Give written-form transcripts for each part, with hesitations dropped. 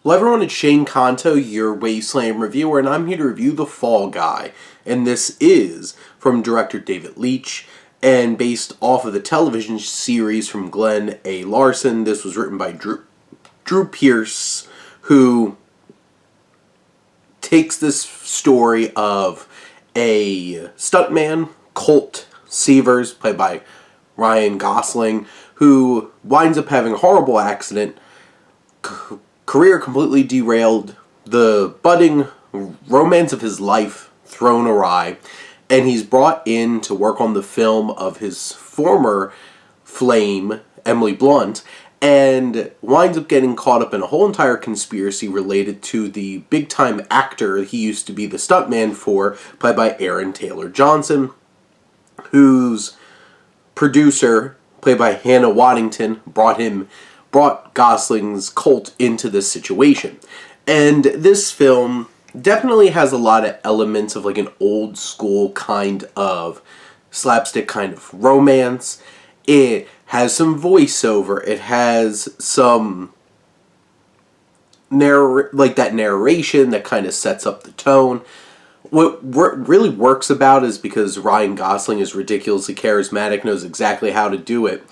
Hello everyone, it's Shane Kanto, your Wasteland reviewer, and I'm here to review The Fall Guy. And this is from director David Leitch, and based off of the television series from Glenn A. Larson. This was written by Drew Pearce, who takes this story of a stuntman, Colt Severs, played by Ryan Gosling, who winds up having a horrible accident, career completely derailed, the budding romance of his life thrown awry, and he's brought in to work on the film of his former flame, Emily Blunt, and winds up getting caught up in a whole entire conspiracy related to the big-time actor he used to be the stuntman for, played by Aaron Taylor Johnson, whose producer, played by Hannah Waddington, brought Gosling's Colt into this situation. And this film definitely has a lot of elements of like an old school kind of slapstick kind of romance. It has some voiceover. It has some that narration that kind of sets up the tone. What really works about is because Ryan Gosling is ridiculously charismatic, knows exactly how to do it.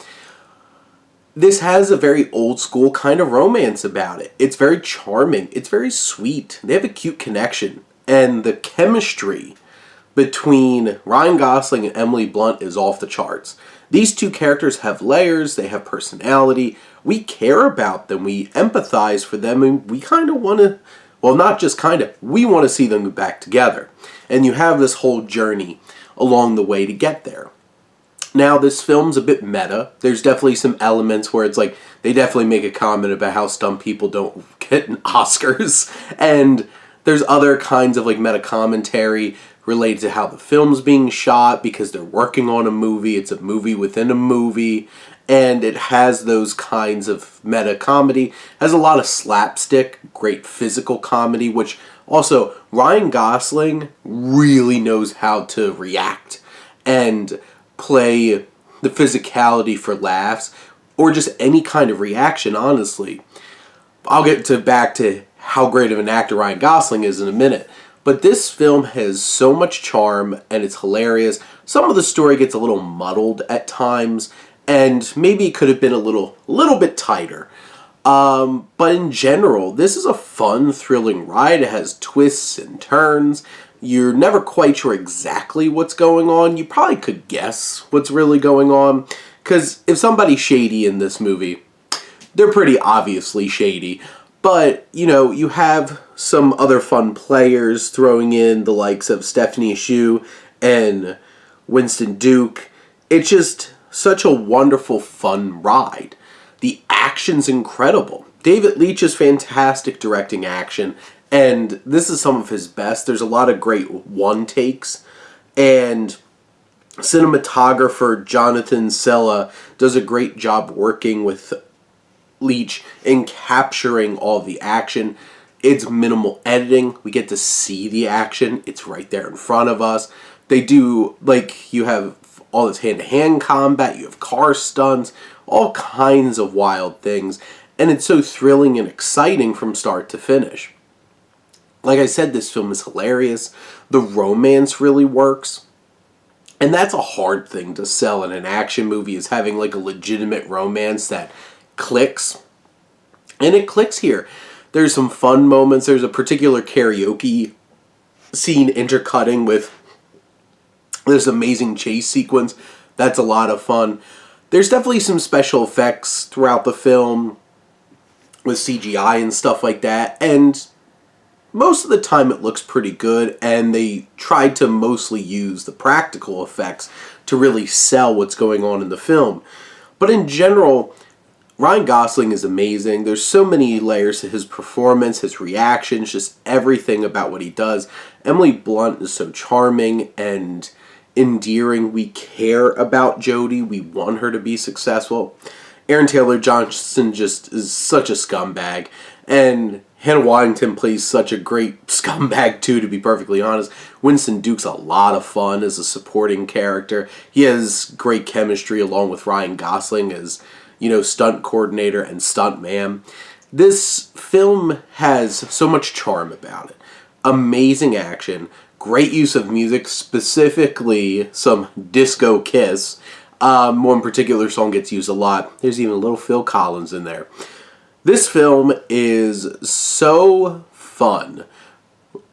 This has a very old school kind of romance about it. It's very charming. It's very sweet. They have a cute connection. And the chemistry between Ryan Gosling and Emily Blunt is off the charts. These two characters have layers. They have personality. We care about them. We empathize for them. And we kind of want to, well, not just kind of, we want to see them back together. And you have this whole journey along the way to get there. Now, this film's a bit meta. There's definitely some elements where it's like, they definitely make a comment about how stunt people don't get Oscars. And there's other kinds of like meta commentary related to how the film's being shot because they're working on a movie. It's a movie within a movie. And it has those kinds of meta comedy. It has a lot of slapstick, great physical comedy, which also Ryan Gosling really knows how to react and play the physicality for laughs or just any kind of reaction, honestly. I'll get back to how great of an actor Ryan Gosling is in a minute. But this film has so much charm and it's hilarious. Some of the story gets a little muddled at times and maybe it could have been a little bit tighter. But in general, this is a fun, thrilling ride. It has twists and turns. You're never quite sure exactly what's going on. You probably could guess what's really going on. Because if somebody's shady in this movie, they're pretty obviously shady. But, you know, you have some other fun players throwing in the likes of Stephanie Hsu and Winston Duke. It's just such a wonderful, fun ride. The action's incredible. David Leitch is fantastic directing action. And this is some of his best. There's a lot of great one-takes. And cinematographer Jonathan Sella does a great job working with Leitch in capturing all the action. It's minimal editing. We get to see the action. It's right there in front of us. They do, like, you have all this hand-to-hand combat. You have car stunts. All kinds of wild things. And it's so thrilling and exciting from start to finish. Like I said, this film is hilarious. The romance really works. And that's a hard thing to sell in an action movie, is having like a legitimate romance that clicks. And it clicks here. There's some fun moments. There's a particular karaoke scene intercutting with this amazing chase sequence. That's a lot of fun. There's definitely some special effects throughout the film with CGI and stuff like that. And most of the time it looks pretty good, and they tried to mostly use the practical effects to really sell what's going on in the film. But in general, Ryan Gosling is amazing. There's so many layers to his performance, his reactions, just everything about what he does. Emily Blunt is so charming and endearing. We care about Jodie. We want her to be successful. Aaron Taylor Johnson just is such a scumbag. And Hannah Waddington plays such a great scumbag too, to be perfectly honest. Winston Duke's a lot of fun as a supporting character. He has great chemistry along with Ryan Gosling as, you know, stunt coordinator and stunt man. This film has so much charm about it. Amazing action, great use of music, specifically some Disco Kiss. One particular song gets used a lot. There's even a little Phil Collins in there. This film is so fun,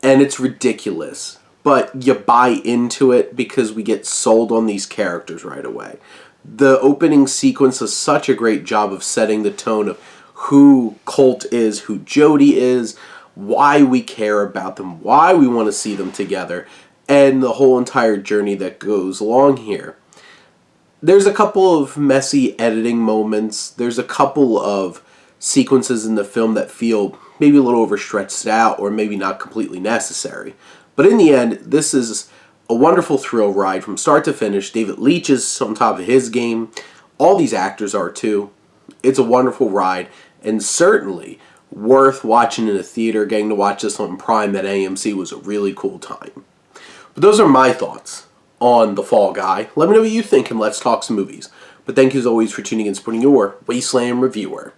and it's ridiculous, but you buy into it because we get sold on these characters right away. The opening sequence does such a great job of setting the tone of who Colt is, who Jody is, why we care about them, why we want to see them together, and the whole entire journey that goes along here. There's a couple of messy editing moments. There's a couple of sequences in the film that feel maybe a little overstretched out or maybe not completely necessary. But in the end, this is a wonderful thrill ride from start to finish. David Leitch is on top of his game. All these actors are too. It's a wonderful ride, and certainly worth watching in a theater. Getting to watch this on Prime at AMC was a really cool time. But those are my thoughts on The Fall Guy. Let me know what you think, and let's talk some movies. But thank you as always for tuning in and supporting your Wasteland reviewer.